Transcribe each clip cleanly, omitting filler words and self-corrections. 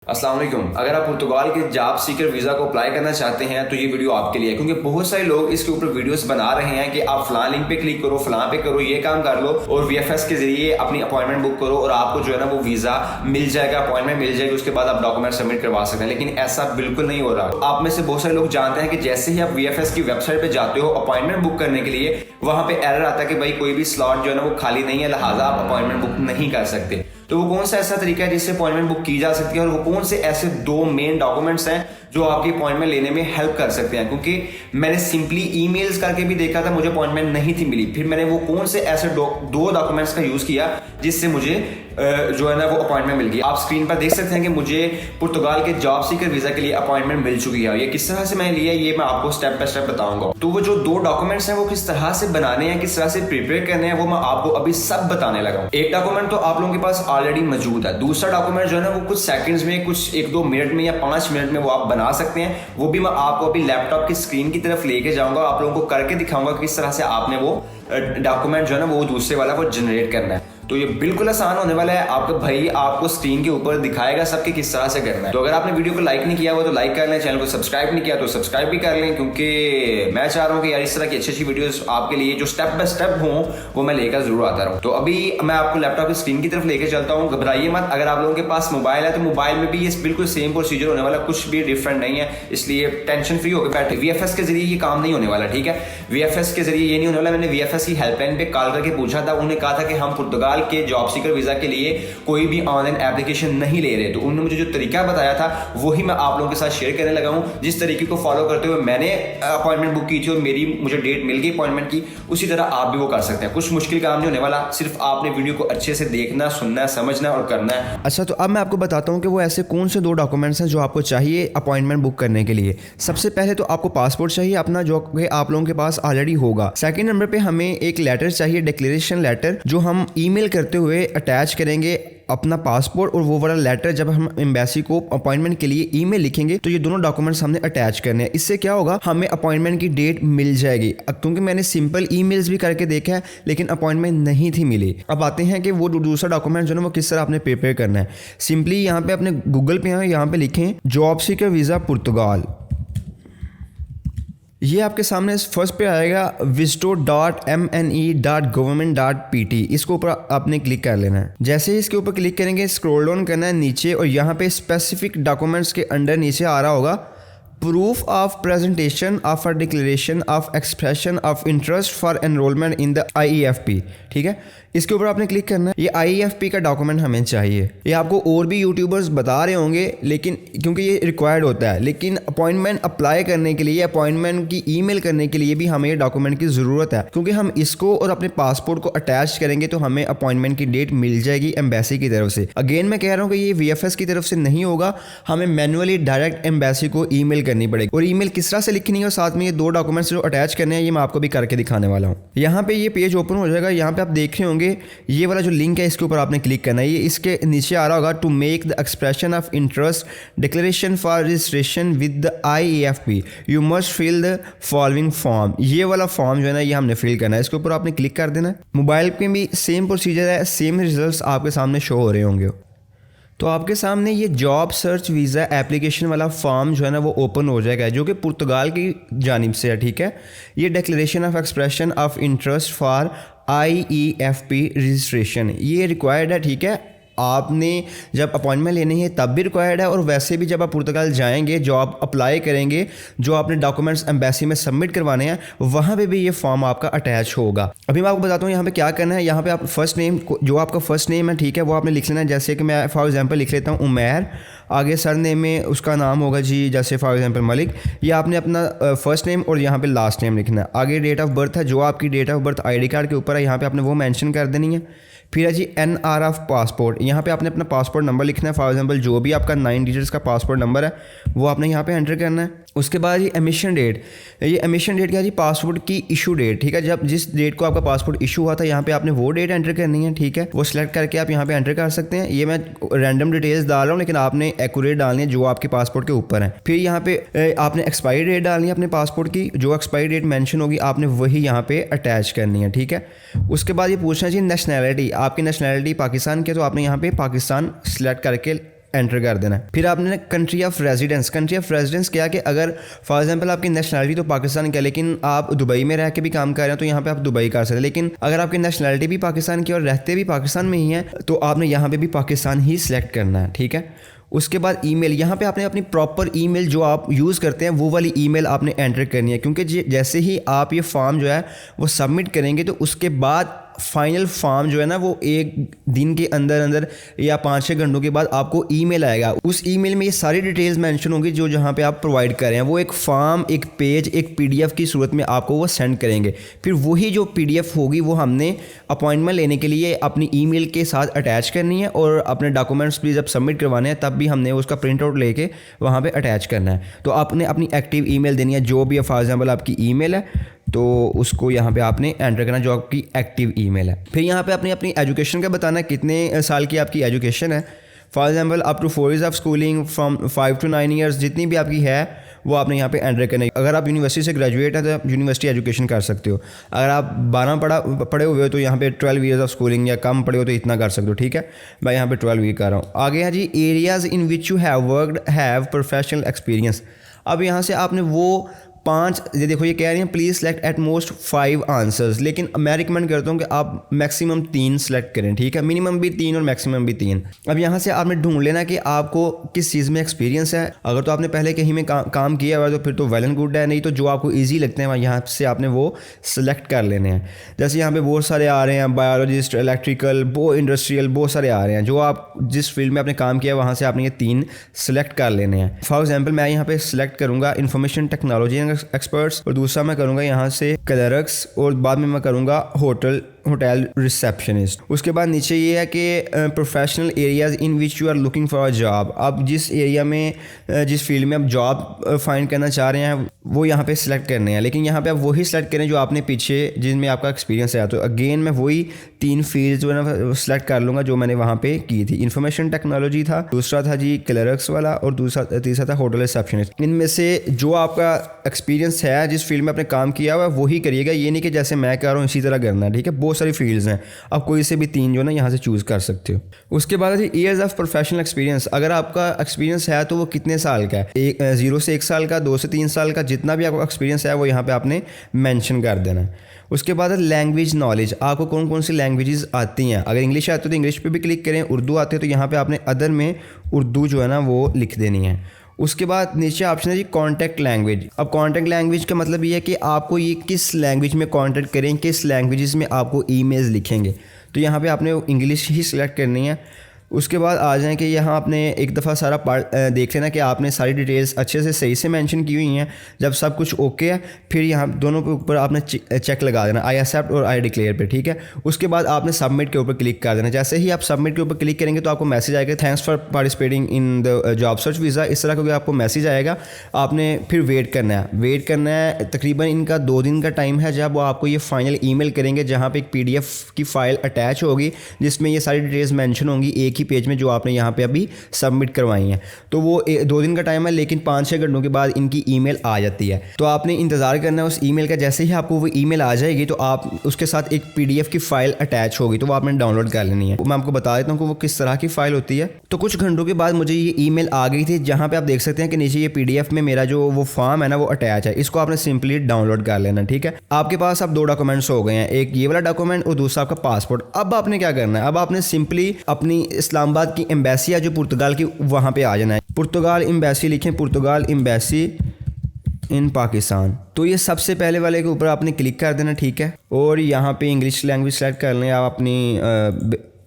अस्सलाम वालेकुम। अगर आप पुर्तगाल के जॉब सीकर वीज़ा को अप्लाई करना चाहते हैं तो ये वीडियो आपके लिए है, क्योंकि बहुत सारे लोग इसके ऊपर वीडियोस बना रहे हैं कि आप फलां लिंक पे क्लिक करो, फलां पे करो, ये काम कर लो और वीएफएस के जरिए अपनी अपॉइंटमेंट बुक करो और आपको जो है ना वो वीज़ा मिल जाएगा, अपॉइंटमेंट मिल जाएगी, उसके बाद आप डॉक्यूमेंट सबमिट करवा सकते हैं। लेकिन ऐसा बिल्कुल नहीं हो रहा। आप में से बहुत सारे लोग जानते हैं कि जैसे ही आप वीएफएस की वेबसाइट पर जाते हो अपॉइंटमेंट बुक करने के लिए, वहां पर एरर आता है कि भाई कोई भी स्लॉट जो है ना वो खाली नहीं है, लिहाजा आप अपॉइंटमेंट बुक नहीं कर सकते। तो वो कौन सा ऐसा तरीका है जिससे अपॉइंटमेंट बुक की जा सकती है और वो कौन से ऐसे दो मेन डॉक्यूमेंट्स हैं जो आपकी अपॉइंटमेंट लेने में हेल्प कर सकते हैं? क्योंकि मैंने सिंपली ईमेल्स करके भी देखा था, मुझे अपॉइंटमेंट नहीं थी मिली। फिर मैंने वो कौन से ऐसे दो डॉक्यूमेंट्स का यूज किया जिससे मुझे जो है ना वो अपॉइंटमेंट मिल गई। आप स्क्रीन पर देख सकते हैं कि मुझे पुर्तगाल के जॉब सीकर वीजा के लिए अपॉइंटमेंट मिल चुकी है। ये किस तरह से मैंने लिया ये मैं आपको स्टेप बाय स्टेप बताऊंगा। तो वो जो दो डॉक्यूमेंट्स हैं वो किस तरह से बनाने हैं, किस तरह से प्रिपेयर करने हैं, वो मैं आपको अभी सब बताने लगा हूं। एक डॉक्यूमेंट तो आप लोगों के पास ऑलरेडी मौजूद है, दूसरा डॉक्यूमेंट जो है ना वो कुछ सेकंड्स में, कुछ 1-2 मिनट में या 5 मिनट में वो आप बना सकते हैं। वो भी मैं आपको अभी लैपटॉप की स्क्रीन की तरफ लेके जाऊंगा, आप लोगों को करके दिखाऊंगा किस तरह से आपने वो डॉक्यूमेंट जो है ना वो दूसरे वाला को जनरेट करना है। तो ये बिल्कुल आसान होने वाला है। आपका भाई आपको स्क्रीन के ऊपर दिखाएगा सबके किस तरह से करना है। तो अगर आपने वीडियो को लाइक नहीं किया हुआ तो लाइक कर लें, चैनल को सब्सक्राइब नहीं किया तो सब्सक्राइब भी कर लें, क्योंकि मैं चाह रहा हूँ कि यार इस तरह की अच्छी अच्छी वीडियोस आपके लिए जो स्टेप बाय स्टेप हों वो मैं लेकर जरूर आता रहूँ। तो अभी मैं आपको लैपटॉप की स्क्रीन की तरफ लेकर चलता हूँ। घबराइए मत, अगर आप लोगों के पास मोबाइल है तो मोबाइल में भी ये बिल्कुल सेम प्रोसीजर होने वाला, कुछ भी डिफरेंट नहीं है, इसलिए टेंशन फ्री होकर बैठे। वीएफएस के जरिए ये काम नहीं होने वाला, ठीक है? वीएफएस के जरिए ये नहीं होने वाला। मैंने वीएफएस की हेल्पलाइन पे कॉल करके पूछा था, उन्होंने कहा था कि हम पुर्तगाल के जॉब सीकर वीजा के लिए कोई भी ऑनलाइन एप्लीकेशन नहीं ले रहे। तो उन्होंने मुझे जो तरीका बताया था वही मैं आप लोगों के साथ शेयर करने लगा हूं। जिस तरीके को फॉलो करते हुए मैंने अपॉइंटमेंट बुक की थी और मुझे डेट मिल गई अपॉइंटमेंट की, उसी तरह आप भी वो कर सकते हैं। कुछ मुश्किल काम नहीं होने वाला, सिर्फ आपने वीडियो को अच्छे से देखना, सुनना, समझना और करना है। अच्छा, तो अब मैं आपको बताता हूँ कि वो ऐसे कौन से दो डॉक्यूमेंट्स हैं जो आपको चाहिए अपॉइंटमेंट बुक करने के लिए। सबसे पहले तो आपको पासपोर्ट चाहिए अपना, जो कि आप लोगों के पास ऑलरेडी होगा। सेकंड नंबर पे हमें एक लेटर चाहिए, डिक्लेरेशन लेटर, जो हम ईमेल करते हुए अटैच करेंगे अपना पासपोर्ट और वो वाला लेटर। जब हम एम्बेसी को अपॉइंटमेंट के लिए ईमेल लिखेंगे तो ये दोनों डॉक्यूमेंट्स हमने अटैच करने हैं। इससे क्या होगा, हमें अपॉइंटमेंट की डेट मिल जाएगी। क्योंकि मैंने सिंपल ईमेल्स भी करके देखा है लेकिन अपॉइंटमेंट नहीं थी मिली। अब आते हैं कि वो दूसरा डॉक्यूमेंट जो है वो किस तरह आपने प्रिपेयर करना है। सिंपली यहाँ पे अपने गूगल पे यहाँ पे लिखें जॉब सीकर वीज़ा पुर्तगाल। ये आपके सामने फर्स्ट पे आएगा visto.mne.government.pt। इसको ऊपर आपने क्लिक कर लेना है। जैसे ही इसके ऊपर क्लिक करेंगे स्क्रॉल डाउन करना है नीचे और यहाँ पे स्पेसिफिक डॉक्यूमेंट्स के अंडर नीचे आ रहा होगा proof of presentation of a declaration of expression of interest for enrolment in the IEFP। ठीक है, इसके ऊपर आपने क्लिक करना है। ये IEFP का डॉक्यूमेंट हमें चाहिए। ये आपको और भी यूट्यूबर्स बता रहे होंगे, लेकिन क्योंकि ये रिक्वायर्ड होता है, लेकिन अपॉइंटमेंट अप्लाई करने के लिए, अपॉइंटमेंट की ईमेल करने के लिए भी हमें ये डॉक्यूमेंट की ज़रूरत है। क्योंकि हम इसको और अपने पासपोर्ट को अटैच करेंगे तो हमें अपॉइंटमेंट की डेट मिल जाएगी एम्बेसी की तरफ से। अगेन मैं कह रहा हूँ कि ये VFS की तरफ से नहीं होगा, हमें मैनुअली डायरेक्ट एम्बेसी को ईमेल करनी पड़ेगी। और ईमेल किस तरह से लिखनी है और साथ में ये दो डॉक्यूमेंट्स जो अटैच करने हैं ये मैं आपको भी करके दिखाने वाला हूँ। यहाँ पे ये पेज ओपन हो जाएगा। यहाँ पे आप देख रहे होंगे ये वाला जो लिंक है इसके ऊपर आपने क्लिक करना है। ये इसके नीचे आ रहा होगा to make the expression of interest declaration for registration with the IEFP you must fill the following form. ये वाला फॉर्म जो है ना ये हमने फिल करना है। इसके ऊपर आपने क्लिक कर देना है। मोबाइल पे भी सेम प्रोसीजर है, सेम रिजल्ट्स आपके सामने शो हो रहे होंगे। तो आपके सामने ये जॉब सर्च वीज़ा एप्लीकेशन वाला फॉर्म जो है ना वो ओपन हो जाएगा, जो कि पुर्तगाल की जानिब से है। ठीक है, ये declaration of expression of interest for IEFP registration ये रिक्वायर्ड है। ठीक है, आपने जब अपॉइंटमेंट लेनी है तब भी रिक्वायर्ड है और वैसे भी जब आप पुर्तगाल जाएंगे, जॉब अप्लाई करेंगे, जो आपने डॉक्यूमेंट्स एम्बेसी में सबमिट करवाने हैं वहाँ पे भी ये फॉर्म आपका अटैच होगा। अभी मैं आपको बताता हूँ यहाँ पे क्या करना है। यहाँ पे आप फर्स्ट नेम, जो आपका फर्स्ट नेम है, ठीक है, वो आपने लिख लेना है। जैसे कि मैं फॉर एग्जांपल लिख लेता हूँ उमैर। आगे सर नेम में उसका नाम होगा जी, जैसे फॉर एग्जांपल मलिक। ये आपने अपना फर्स्ट नेम और यहाँ पे लास्ट नेम लिखना है। आगे डेट ऑफ बर्थ है, जो आपकी date of birth ID card के ऊपर है यहाँ पे आपने वो मेंशन कर देनी है। फिर है जी NR ऑफ पासपोर्ट, यहाँ पे आपने अपना पासपोर्ट नंबर लिखना है। फॉर एग्जांपल जो भी आपका 9 डिजिट्स का पासपोर्ट नंबर है वो आपने यहाँ पे एंटर करना है। उसके बाद ये एमिशन डेट, ये एमिशन डेट क्या है जी, पासपोर्ट की इशू डेट। ठीक है, जब जिस डेट को आपका पासपोर्ट इशू हुआ था यहाँ पे आपने वो डेट एंटर करनी है। ठीक है, वो सिलेक्ट करके आप यहाँ पे एंटर कर सकते हैं। ये मैं रैंडम डिटेल्स डाल रहा हूँ लेकिन आपने एक्यूरेट डालनी है जो आपके पासपोर्ट के ऊपर है। फिर यहाँ पे आपने एक्सपायरी डेट डालनी है अपने पासपोर्ट की, जो एक्सपायरी डेट मेंशन होगी आपने वही यहाँ पे अटैच करनी है। ठीक है, उसके बाद ये पूछना चाहिए नेशनैलिटी, आपकी नेशनैलिटी पाकिस्तान की है तो आपने यहाँ पे पाकिस्तान सिलेक्ट करके एंटर कर देना है। फिर आपने कंट्री ऑफ रेजिडेंस क्या कि अगर फॉर एग्जांपल आपकी नेशनलिटी तो पाकिस्तान की है लेकिन आप दुबई में रह के भी काम कर रहे हैं तो यहाँ पे आप दुबई कर सकते हैं, लेकिन अगर आपकी नेशनलिटी भी पाकिस्तान की और रहते भी पाकिस्तान में ही है तो आपने यहाँ पे भी पाकिस्तान ही सिलेक्ट करना है, ठीक है। उसके बाद ईमेल, यहाँ पे आपने अपनी प्रॉपर ईमेल जो आप यूज़ करते हैं वो वाली ईमेल आपने एंटर करनी है, क्योंकि जैसे ही आप ये फॉर्म जो है वो सबमिट करेंगे तो उसके बाद फाइनल फॉर्म जो है ना वो एक दिन के अंदर अंदर या 5-6 घंटों के बाद आपको ईमेल आएगा। उस ईमेल में ये सारी डिटेल्स मेंशन होंगी जो जहाँ पे आप प्रोवाइड कर रहे हैं। वो एक फॉर्म, एक पेज, एक पीडीएफ की सूरत में आपको वो सेंड करेंगे। फिर वही जो पीडीएफ होगी वो हमने अपॉइंटमेंट लेने के लिए अपनी ईमेल के साथ अटैच करनी है और अपने डॉक्यूमेंट्स भी जब सबमिट करवाने हैं तब भी हमने उसका प्रिंट आउट लेके वहाँ पर अटैच करना है। तो आपने अपनी एक्टिव ईमेल देनी है, जो भी फॉर एग्जाम्पल आपकी ईमेल है तो उसको यहाँ पे आपने एंटर करना जो आपकी एक्टिव ईमेल है। फिर यहाँ पे अपनी एजुकेशन का बताना है, कितने साल की आपकी एजुकेशन है। For example up to 4 years of schooling from 5 to 9 years जितनी भी आपकी है वो आपने यहाँ पे एंटर करना है। अगर आप यूनिवर्सिटी से ग्रेजुएट हैं तो आप यूनिवर्सिटी एजुकेशन कर सकते हो। अगर आप 12 पढ़े हुए हो तो यहाँ पे 12 years ऑफ स्कूलिंग या कम पढ़े हो तो इतना कर सकते हो, ठीक है। मैं यहाँ पे 12 year कर रहा हूँ। आगे है जी areas in which you have worked have professional experience. अब यहाँ से आपने वो 5, ये देखो ये कह रही हैं please select at most 5 answers, लेकिन मैं रिकमेंड करता हूँ कि आप मैक्सिमम 3 सेलेक्ट करें, ठीक है। मिनिमम भी 3 और मैक्सिमम भी 3। अब यहाँ से आपने ढूंढ लेना कि आपको किस चीज़ में एक्सपीरियंस है। अगर तो आपने पहले कहीं में काम किया हुआ है तो फिर तो वेल एंड गुड है, नहीं तो जो आपको ईजी लगते हैं यहाँ से आपने वो सिलेक्ट कर लेने हैं। जैसे यहाँ पे बहुत सारे आ रहे हैं, बायोलॉजिस्ट, इलेक्ट्रिकल, इंडस्ट्रियल, बहुत सारे आ रहे हैं। जो आप जिस फील्ड में आपने काम किया वहाँ से आपने ये 3 सेलेक्ट कर लेने हैं। फॉर एग्जाम्पल मैं यहाँ पे सिलेक्ट करूँगा इंफॉर्मेशन टेक्नोलॉजी एक्सपर्ट्स और दूसरा मैं करूंगा यहाँ से क्लर्क्स और बाद में मैं करूंगा होटल रिसेप्शनिस्ट। उसके बाद नीचे ये है कि professional areas in which you are looking for a job. आप जिस एरिया में जिस फील्ड में आप जॉब फाइंड करना चाह रहे हैं वो यहाँ पे सिलेक्ट करने हैं, लेकिन यहाँ पे आप वही सिलेक्ट करें जो आपने पीछे जिनमें आपका एक्सपीरियंस है। तो अगेन मैं वही 3 फील्ड जो है ना सिलेक्ट कर लूँगा जो मैंने वहाँ पे की थी। इन्फॉर्मेशन टेक्नोलॉजी था, दूसरा था जी क्लर्क्स वाला और तीसरा था होटल रिसेप्शनिस्ट। इनमें से जो आपका एक्सपीरियंस है जिस फील्ड में आपने काम किया हुआ है वही करिएगा, ये नहीं कि जैसे मैं कर रहा हूँ इसी तरह करना है, ठीक है। बहुत सारी फील्ड्स हैं, आप कोई से भी 3 जो ना यहाँ से चूज़ कर सकते हो। उसके बाद है ईयर्स ऑफ प्रोफेशनल एक्सपीरियंस। अगर आपका एक्सपीरियंस है तो वो कितने साल का है, 0 से 1 साल का, 2 से 3 साल का, जितना भी आपका एक्सपीरियंस है वो यहाँ पे आपने मेंशन कर देना है। उसके बाद है लैंग्वेज नॉलेज। आपको कौन कौन सी लैंग्वेजेस आती हैं। अगर इंग्लिश आती है तो इंग्लिश पे भी क्लिक करें, उर्दू आती है तो यहाँ पे आपने अदर में उर्दू जो है ना वो लिख देनी है। उसके बाद नीचे ऑप्शन है जी कॉन्टैक्ट लैंग्वेज। अब कॉन्टैक्ट लैंग्वेज का मतलब ये है कि आपको ये किस लैंग्वेज में कॉन्टैक्ट करें, किस लैंग्वेजेस में आपको ईमेल्स लिखेंगे। तो यहाँ पे आपने इंग्लिश ही सिलेक्ट करनी है। उसके बाद आ जाएं कि यहाँ आपने एक दफ़ा सारा पार्ट देख लेना कि आपने सारी डिटेल्स अच्छे से सही से मेंशन की हुई हैं। जब सब कुछ ओके है फिर यहाँ दोनों के ऊपर आपने चेक लगा देना, आई एक्सेप्ट और आई डिक्लेयर पे, ठीक है। उसके बाद आपने सबमिट के ऊपर क्लिक कर देना। जैसे ही आप सबमिट के ऊपर क्लिक करेंगे तो आपको मैसेज आएगा thanks for participating in the job search visa, इस तरह का आपको मैसेज आएगा। आपने फिर वेट करना है तकरीबन इनका 2 दिन का टाइम है जब वो आपको ये फाइनल ईमेल करेंगे जहाँ पे एक PDF की फ़ाइल अटैच होगी जिसमें ये सारी डिटेल्स मेंशन होंगी एक ही पेज में जो आपने यहाँ पे अभी सबमिट करवाई हैं। तो वो 2 दिन का टाइम है, लेकिन 5-6 घंटों के बाद इनकी ईमेल आ जाती है। तो आपने इंतज़ार करना है उस ईमेल का। जैसे ही आपको वो ईमेल आ जाएगी तो आप उसके साथ एक PDF की फ़ाइल अटैच होगी तो वो आपने डाउनलोड कर लेनी है। मैं आपको बता देता हूँ कि वो किस तरह की फ़ाइल होती है। तो कुछ घंटों के बाद मुझे ये ईमेल आ गई थी जहाँ पे आप देख सकते हैं कि नीचे ये PDF में मेरा जो वो फॉर्म है ना वो अटैच है। इसको आपने सिंपली डाउनलोड कर लेना, ठीक है। आपके पास अब 2 डॉक्यूमेंट्स हो गए हैं, एक ये वाला डॉक्यूमेंट और दूसरा आपका पासपोर्ट। अब आपने क्या करना है, अब आपने सिंपली अपनी इस्लामाबाद की एम्बेसी है जो पुर्तगाल की, वहाँ पे आ जाना है। पुर्तगाल एम्बेसी लिखें, पुर्तगाल एम्बेसी इन पाकिस्तान। तो ये सबसे पहले वाले के ऊपर आपने क्लिक कर देना, ठीक है। और यहाँ पे इंग्लिश लैंग्वेज सेलेक्ट कर लें आप अपनी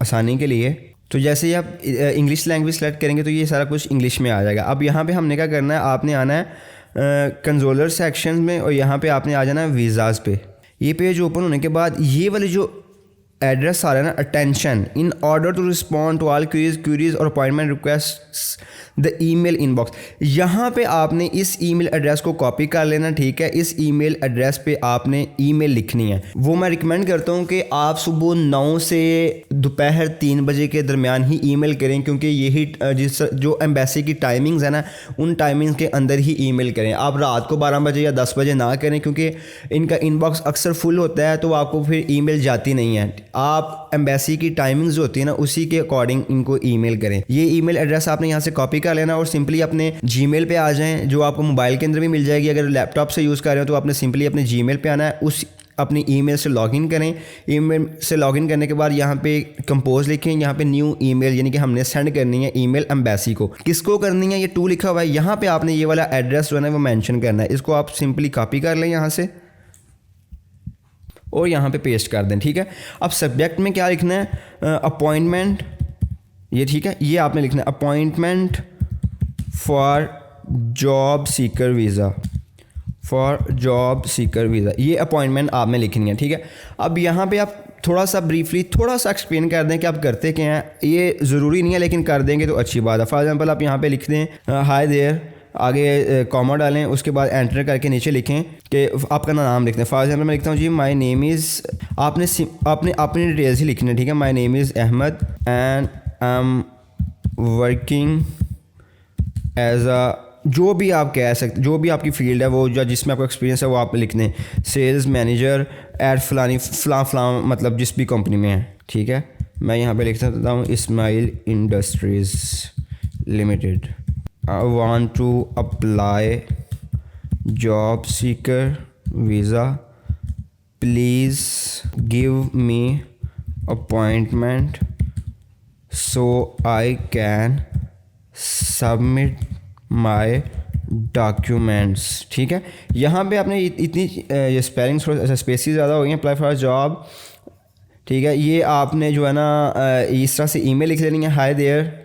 आसानी के लिए। तो जैसे ही आप इंग्लिश लैंग्वेज सेलेक्ट करेंगे तो ये सारा कुछ इंग्लिश में आ जाएगा। अब यहाँ पे हमने क्या करना है, आपने आना है कंसोलर सेक्शन में और यहाँ पे आपने आ जाना है वीज़ाज़ पे। ये पेज ओपन होने के बाद ये वाले जो एड्रेस आ रहा है ना, attention in order to respond to all queries और appointment request the email inbox. यहाँ पे आपने इस ईमेल एड्रेस को कॉपी कर लेना, ठीक है। इस ईमेल एड्रेस पे आपने ईमेल लिखनी है। वो मैं रिकमेंड करता हूँ कि आप सुबह 9 से दोपहर 3 बजे के दरमियान ही ईमेल करें, क्योंकि यही जो एम्बेसी की टाइमिंग्स है ना उन टाइमिंग्स के अंदर ही ईमेल करें। आप रात को 12 बजे या 10 बजे ना करें, क्योंकि इनका इनबॉक्स अक्सर फुल होता है तो आपको फिर ईमेल जाती नहीं है। आप एम्बेसी की टाइमिंग्स जो होती है ना उसी के अकॉर्डिंग इनको ईमेल करें। ये ईमेल एड्रेस आपने यहाँ से कॉपी कर लेना और सिंपली अपने जीमेल पे आ जाएं, जो आपको मोबाइल के अंदर भी मिल जाएगी। अगर लैपटॉप से यूज़ कर रहे हो तो आपने सिंपली अपने जीमेल पे आना है, उस अपनी ईमेल से लॉगिन करें। ईमेल से लॉगिन करने के बाद यहाँ पे कंपोज लिखें, यहाँ पे न्यू ईमेल यानी कि हमने सेंड करनी है ईमेल एम्बेसी को। किसको करनी है, ये टू लिखा हुआ है, यहाँ पे आपने ये वाला एड्रेस जो है ना वो मेंशन करना है। इसको आप सिंपली कॉपी कर लें यहाँ से और यहाँ पे पेस्ट कर दें, ठीक है। अब सब्जेक्ट में क्या लिखना है, अपॉइंटमेंट, ये ठीक है, ये आपने लिखना है appointment for job seeker visa, for job seeker visa, ये अपॉइंटमेंट आपने लिखनी है, ठीक है। अब यहाँ पे आप थोड़ा सा ब्रीफली थोड़ा सा एक्सप्लेन कर दें कि आप करते क्या हैं। ये ज़रूरी नहीं है लेकिन कर देंगे तो अच्छी बात है। फॉर एग्जांपल आप यहाँ पे लिख दें हाय देयर, आगे कॉमा डालें, उसके बाद एंटर करके नीचे लिखें कि आपका नाम लिखते हैं। फॉर एग्जांपल मैं लिखता हूँ जी माय नेम इज़, आपने अपनी डिटेल्स ही लिखनी है, ठीक है। My name is Ahmed and I am working as a, जो भी आप कह सकते, जो भी आपकी फील्ड है वो जो जिसमें आपका एक्सपीरियंस है वो आप लिख दें, सेल्स मैनेजर एट फलानी फलां मतलब जिस भी कंपनी में है, ठीक है। मैं यहाँ पे लिख सकता हूँ Ismail industries limited, I want to apply job seeker visa, please give me appointment so I can submit my documents, ठीक है। यहाँ पे आपने इतनी ये स्पेलिंग्स थोड़ा स्पेसिस ज़्यादा हो गई हैं, अप्लाई फॉर जॉब, ठीक है। ये आपने जो है ना इस तरह से ईमेल लिख लेनी है, hi there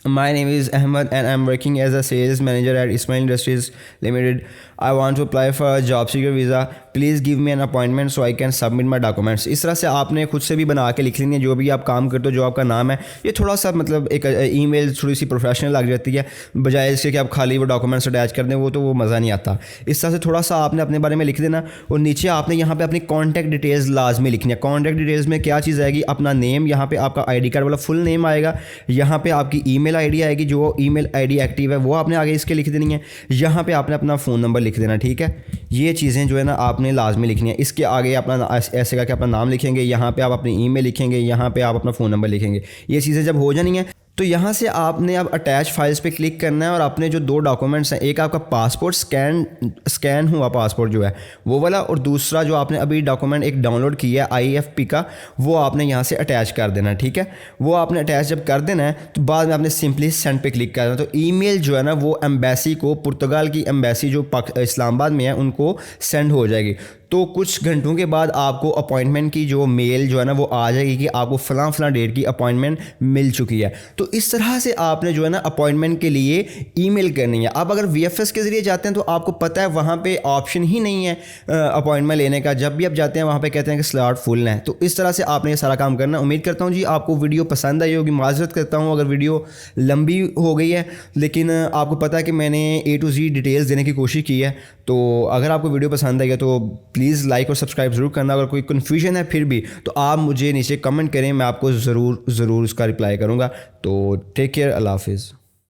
my name is Ahmed and I am working as a sales manager at Ismail industries limited, I want to apply for job seeker visa, please give me an appointment so I can submit my documents. इस तरह से आपने खुद से भी बना के लिख लेनी है जो भी आप काम करते हो, जो आपका नाम है। ये थोड़ा सा मतलब एक ईमेल थोड़ी सी प्रोफेशनल लग जाती है, बजाय इसके कि आप खाली वो डॉक्यूमेंट्स अटैच कर दें, वो मज़ा नहीं आता। इस तरह से थोड़ा सा आपने अपने बारे में लिख देना और नीचे आपने यहाँ पे अपनी कॉन्टैक्ट डिटेल्स लाजमी लिखनी है। कॉन्टैक्ट डिटेल्स में क्या चीज़ आएगी, अपना नेम, यहाँ पे आपका ID कार्ड वाला फुल नेम आएगा, यहाँ पे आपकी ईमेल ID आएगी, जो ईमेल ID एक्टिव है वो आपने आगे इसके लिख देनी है, यहाँ पे आपने अपना फ़ोन नंबर लिख देना, ठीक है। ये चीज़ें जो है ना आपने लाजमी लिखनी है। इसके आगे अपना ऐसे करके अपना नाम लिखेंगे, यहाँ पे आप अपनी ईमेल लिखेंगे, यहाँ पे आप अपना फ़ोन नंबर लिखेंगे। ये चीज़ें जब हो जानी है तो यहाँ से आपने अब अटैच फाइल्स पे क्लिक करना है और अपने जो दो डॉक्यूमेंट्स हैं, एक आपका पासपोर्ट स्कैन हुआ पासपोर्ट जो है वो वाला, और दूसरा जो आपने अभी डॉक्यूमेंट एक डाउनलोड किया है IFP का, वो आपने यहाँ से अटैच कर देना है, ठीक है। वो आपने अटैच जब कर देना है तो बाद में आपने सिंपली सेंड पे क्लिक करना है। तो ईमेल जो है ना वो एम्बेसी को, पुर्तगाल की एम्बेसी जो इस्लामाबाद में है उनको सेंड हो जाएगी। तो कुछ घंटों के बाद आपको अपॉइंटमेंट की जो मेल जो है ना वो आ जाएगी कि आपको फ़लाँ डेट की अपॉइंटमेंट मिल चुकी है। तो इस तरह से आपने जो है ना अपॉइंटमेंट के लिए ईमेल करनी है। अब अगर VFS के ज़रिए जाते हैं तो आपको पता है वहाँ पे ऑप्शन ही नहीं है अपॉइंटमेंट लेने का। जब भी आप जाते हैं वहाँ पे कहते हैं कि स्लॉट फुल है। तो इस तरह से आपने ये सारा काम करना है। उम्मीद करता हूँ जी आपको वीडियो पसंद आई होगी। माज़रत करता हूँ अगर वीडियो लंबी हो गई है, लेकिन आपको पता है कि मैंने A to Z डिटेल्स देने की कोशिश की है। तो अगर आपको वीडियो पसंद आई है तो प्लीज़ लाइक और सब्सक्राइब ज़रूर करना। अगर कोई कन्फ्यूजन है फिर भी तो आप मुझे नीचे कमेंट करें, मैं आपको ज़रूर उसका रिप्लाई करूँगा। तो टेक केयर, अल्लाह हाफिज़।